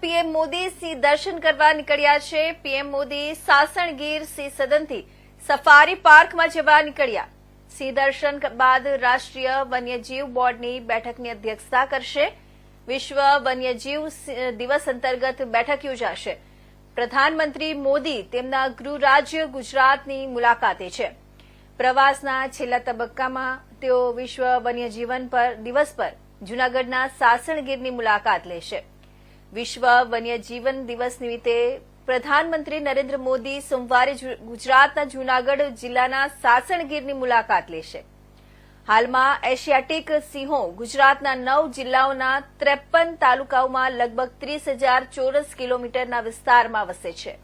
PM Modi સિંહ દર્શન કરવા નીકળ્યા છે। પીએમ મોદી સાસણગીર સિંહ સદનથી સફારી પાર્કમાં જવા નીકળ્યા। સિંહ દર્શન બાદ રાષ્ટ્રીય વન્યજીવ બોર્ડની બેઠકની અધ્યક્ષતા કરશે। વિશ્વ વન્યજીવ દિવસ અંતર્ગત બેઠક યોજાશે। પ્રધાનમંત્રી મોદી તેમના ગૃહ રાજ્ય ગુજરાતની મુલાકાતે છે। પ્રવાસના છેલ્લા તબક્કામાં તેઓ વિશ્વ વન્યજીવન દિવસ પર જૂનાગઢના સાસણગીરની મુલાકાત લેશે। વિશ્વ વન્યજીવન દિવસ નિમિત્તે પ્રધાનમંત્રી નરેન્દ્ર મોદી સોમવારે ગુજરાતના જૂનાગઢ જિલ્લાના સાસણગીરની મુલાકાત લેશે। હાલમાં એશિયાટિક સિંહો ગુજરાતના 9 જિલ્લાઓના 53 તાલુકાઓમાં લગભગ 30,000 ચોરસ કિલોમીટરના વિસ્તારમાં વસે છે।